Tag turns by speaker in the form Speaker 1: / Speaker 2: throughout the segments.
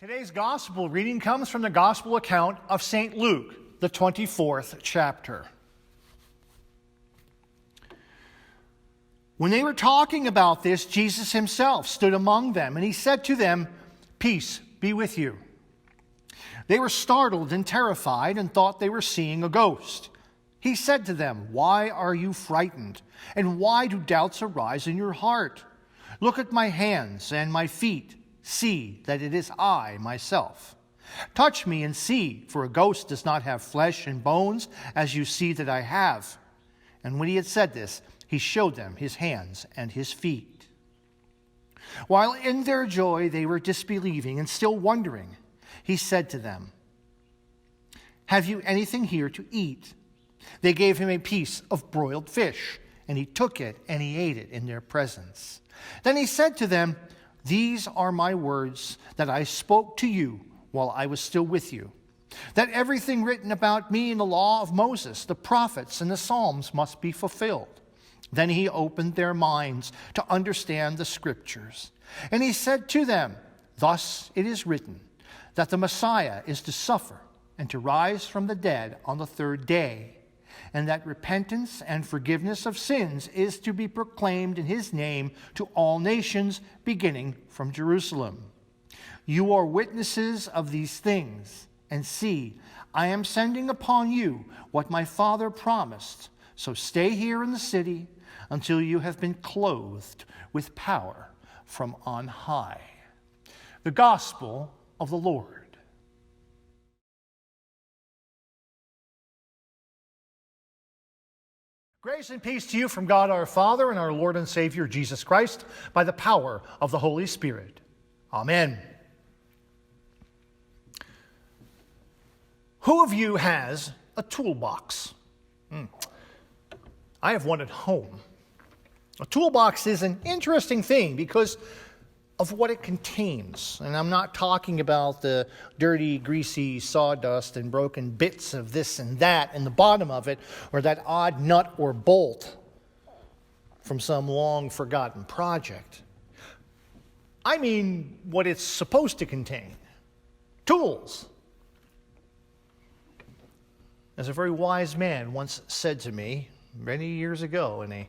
Speaker 1: Today's gospel reading comes from the gospel account of St. Luke, the 24th chapter. When they were talking about this, Jesus himself stood among them, and he said to them, "Peace be with you." They were startled and terrified and thought they were seeing a ghost. He said to them, "Why are you frightened? And why do doubts arise in your heart? Look at my hands and my feet. See that it is I myself. Touch me and see, for a ghost does not have flesh and bones, as you see that I have." And when he had said this, he showed them his hands and his feet. While in their joy they were disbelieving and still wondering, he said to them, "Have you anything here to eat?" They gave him a piece of broiled fish, and he took it and he ate it in their presence. Then he said to them, "These are my words that I spoke to you while I was still with you, that everything written about me in the law of Moses, the prophets, and the Psalms must be fulfilled." Then he opened their minds to understand the scriptures. And he said to them, "Thus it is written, that the Messiah is to suffer and to rise from the dead on the third day, and that repentance and forgiveness of sins is to be proclaimed in his name to all nations, beginning from Jerusalem. You are witnesses of these things, and see, I am sending upon you what my Father promised. So stay here in the city until you have been clothed with power from on high." The Gospel of the Lord. Grace and peace to you from God our Father and our Lord and Savior Jesus Christ, by the power of the Holy Spirit. Amen. Who of you has a toolbox? I have one at home. A toolbox is an interesting thing because of what it contains. And I'm not talking about the dirty, greasy sawdust and broken bits of this and that in the bottom of it, or that odd nut or bolt from some long-forgotten project. I mean what it's supposed to contain. Tools. As a very wise man once said to me many years ago in a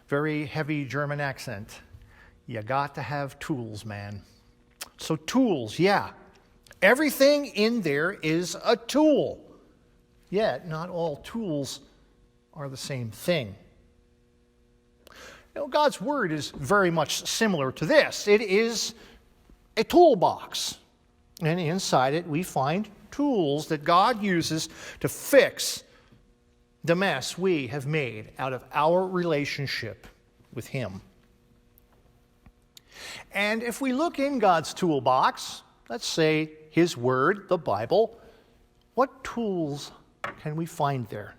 Speaker 1: very heavy German accent, "You got to have tools, man." So tools, yeah. Everything in there is a tool. Yet, not all tools are the same thing. God's Word is very much similar to this. It is a toolbox. And inside it, we find tools that God uses to fix the mess we have made out of our relationship with Him. And if we look in God's toolbox, let's say His Word, the Bible, what tools can we find there?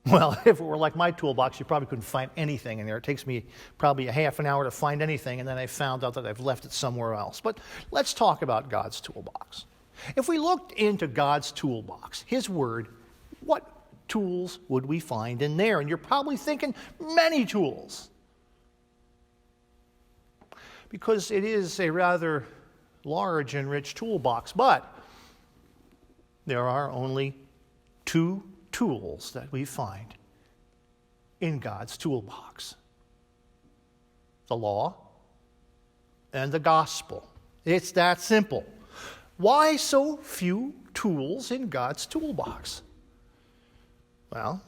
Speaker 1: Well, if it were like my toolbox, you probably couldn't find anything in there. It takes me probably a half an hour to find anything, and then I found out that I've left it somewhere else. But let's talk about God's toolbox. If we looked into God's toolbox, His Word, what tools would we find in there? And you're probably thinking, many tools. Because it is a rather large and rich toolbox, but there are only two tools that we find in God's toolbox: the law and the gospel. It's that simple. Why so few tools in God's toolbox? Well,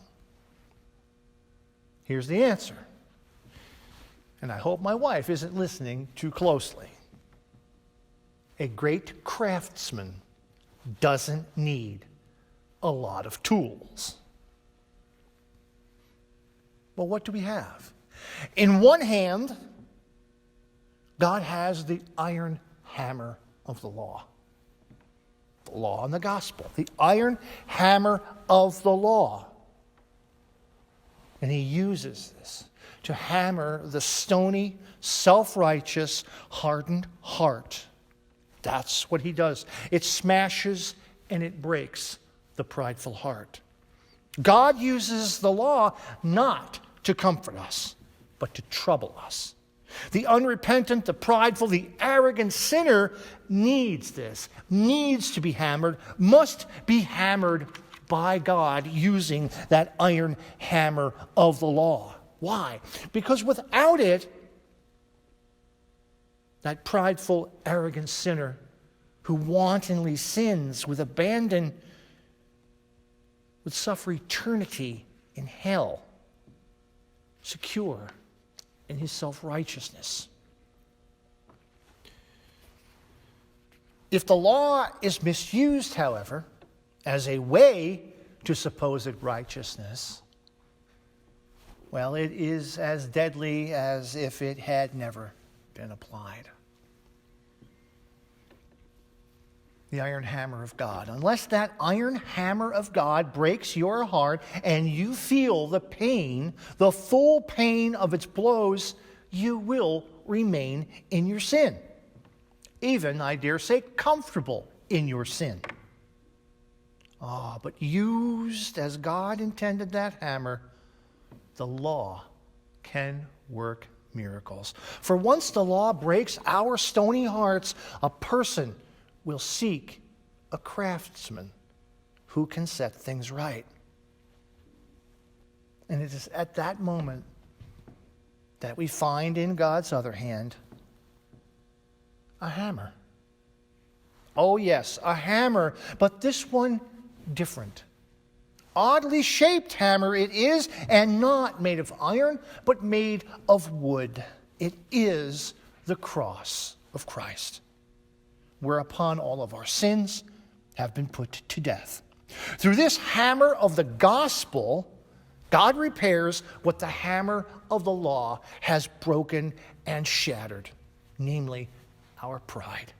Speaker 1: here's the answer. And I hope my wife isn't listening too closely. A great craftsman doesn't need a lot of tools. Well, what do we have? In one hand, God has the iron hammer of the law and the gospel. The iron hammer of the law. And He uses this to hammer the stony, self-righteous, hardened heart. That's what He does. It smashes and it breaks the prideful heart. God uses the law not to comfort us, but to trouble us. The unrepentant, the prideful, the arrogant sinner needs this, needs to be hammered, must be hammered by God using that iron hammer of the law. Why? Because without it, that prideful, arrogant sinner who wantonly sins with abandon would suffer eternity in hell, secure in his self-righteousness. If the law is misused, however, as a way to supposed righteousness, well, it is as deadly as if it had never been applied. The iron hammer of God. Unless that iron hammer of God breaks your heart and you feel the pain, the full pain of its blows, you will remain in your sin. Even, I dare say, comfortable in your sin. But used as God intended that hammer, the law can work miracles. For once the law breaks our stony hearts, a person will seek a craftsman who can set things right. And it is at that moment that we find in God's other hand a hammer. Oh yes, a hammer, but this one different. Oddly shaped hammer it is, and not made of iron, but made of wood. It is the cross of Christ, whereupon all of our sins have been put to death. Through this hammer of the gospel, God repairs what the hammer of the law has broken and shattered, namely our pride.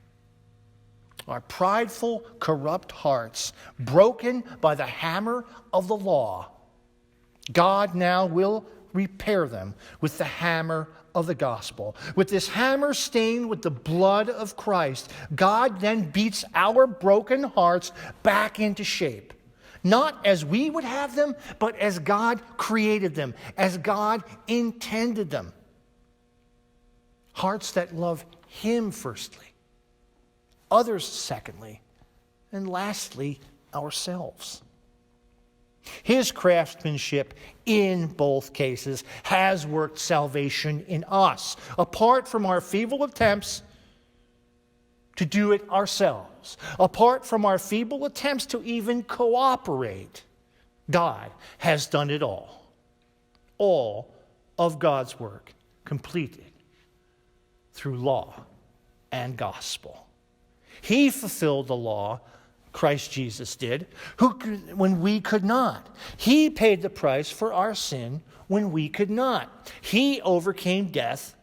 Speaker 1: Our prideful, corrupt hearts, broken by the hammer of the law, God now will repair them with the hammer of the gospel. With this hammer stained with the blood of Christ, God then beats our broken hearts back into shape. Not as we would have them, but as God created them, as God intended them. Hearts that love Him firstly, others secondly, and lastly, ourselves. His craftsmanship in both cases has worked salvation in us, apart from our feeble attempts to do it ourselves, apart from our feeble attempts to even cooperate. God has done it all of God's work completed through law and gospel. He fulfilled the law, Christ Jesus did, when we could not. He paid the price for our sin when we could not. He overcame death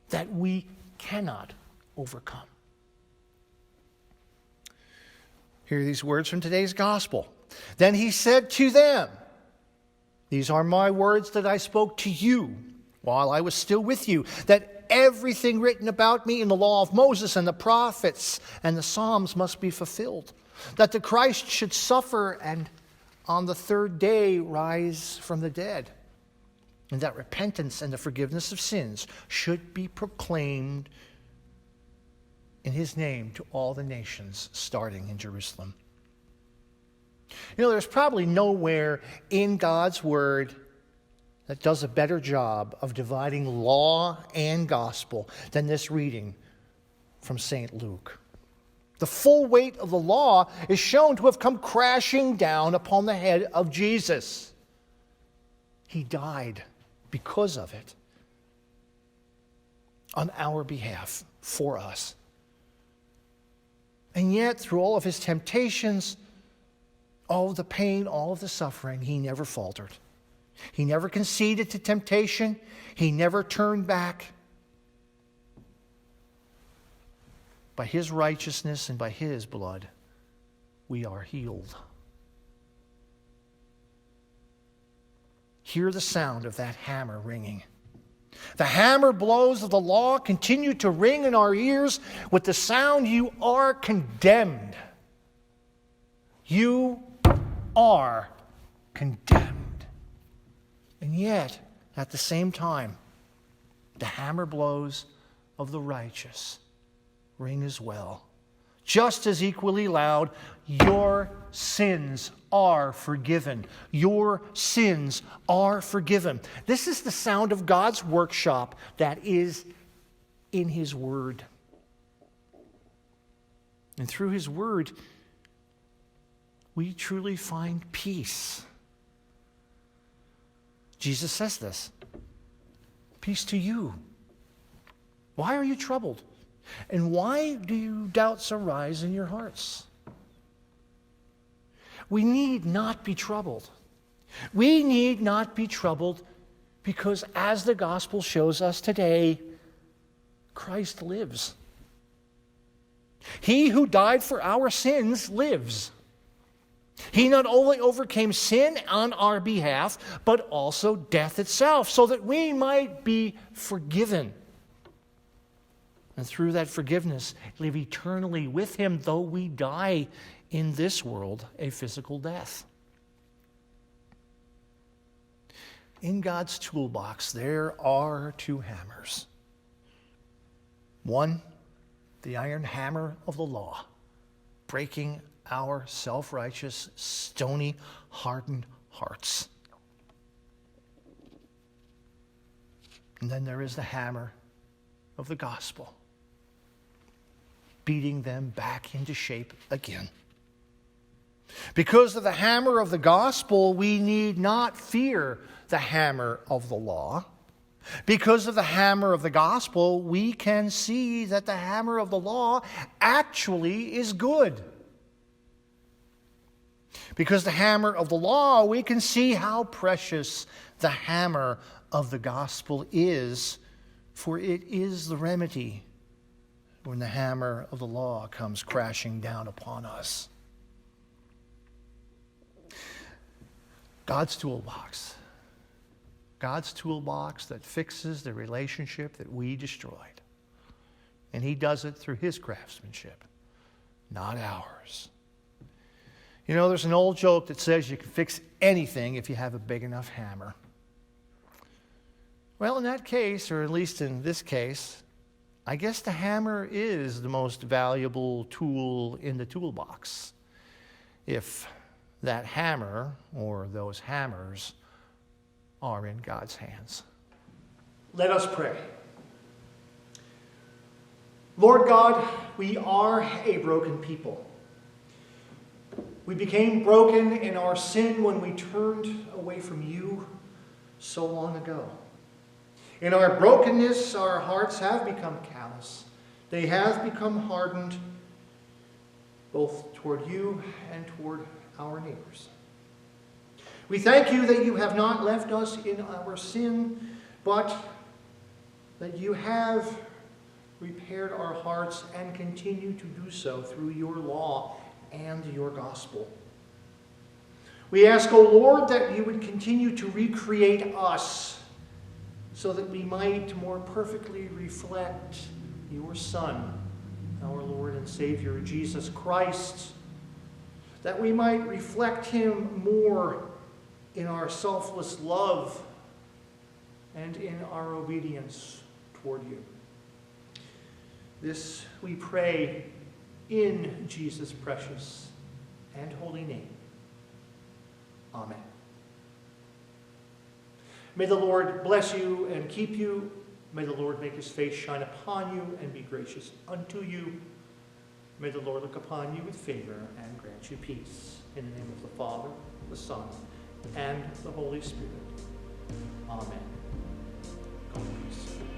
Speaker 1: that we cannot overcome. Hear these words from today's gospel. Then he said to them, "These are my words that I spoke to you while I was still with you, that everything written about me in the law of Moses and the prophets and the Psalms must be fulfilled, that the Christ should suffer and on the third day rise from the dead, and that repentance and the forgiveness of sins should be proclaimed in his name to all the nations, starting in Jerusalem." You know, there's probably nowhere in God's word that does a better job of dividing law and gospel than this reading from St. Luke. The full weight of the law is shown to have come crashing down upon the head of Jesus. He died because of it, on our behalf, for us. And yet, through all of his temptations, all of the pain, all of the suffering, he never faltered. He never conceded to temptation. He never turned back. By his righteousness and by his blood, we are healed. Hear the sound of that hammer ringing. The hammer blows of the law continue to ring in our ears with the sound, "You are condemned. You are condemned." And yet, at the same time, The hammer blows of the righteous ring as well. Just as equally loud, your sins are forgiven. Your sins are forgiven. This is the sound of God's workshop that is in His Word. And through His Word, we truly find peace. Jesus says this, peace to you. Why are you troubled? And why do doubts arise in your hearts? We need not be troubled. We need not be troubled because, as the gospel shows us today, Christ lives. He who died for our sins lives. He not only overcame sin on our behalf, but also death itself, so that we might be forgiven. And through that forgiveness, live eternally with Him, though we die in this world a physical death. In God's toolbox, there are two hammers. One, the iron hammer of the law, breaking our self-righteous, stony, hardened hearts. And then there is the hammer of the gospel, beating them back into shape again. Because of the hammer of the gospel, we need not fear the hammer of the law. Because of the hammer of the gospel, we can see that the hammer of the law actually is good. Because the hammer of the law, we can see how precious the hammer of the gospel is, for it is the remedy when the hammer of the law comes crashing down upon us. God's toolbox. God's toolbox that fixes the relationship that we destroyed. And He does it through His craftsmanship, not ours. You know, there's an old joke that says you can fix anything if you have a big enough hammer. Well, in that case, or at least in this case, I guess the hammer is the most valuable tool in the toolbox. If that hammer, or those hammers, are in God's hands. Let us pray. Lord God, we are a broken people. We became broken in our sin when we turned away from You so long ago. In our brokenness, our hearts have become callous. They have become hardened, both toward You and toward our neighbors. We thank You that You have not left us in our sin, but that You have repaired our hearts and continue to do so through Your law and Your gospel. We ask, O Lord, that You would continue to recreate us so that we might more perfectly reflect Your Son, our Lord and Savior, Jesus Christ, that we might reflect Him more in our selfless love and in our obedience toward You. This we pray in Jesus' precious and holy name. Amen. May the Lord bless you and keep you. May the Lord make His face shine upon you and be gracious unto you. May the Lord look upon you with favor and grant you peace. In the name of the Father, the Son, and the Holy Spirit. Amen. God bless.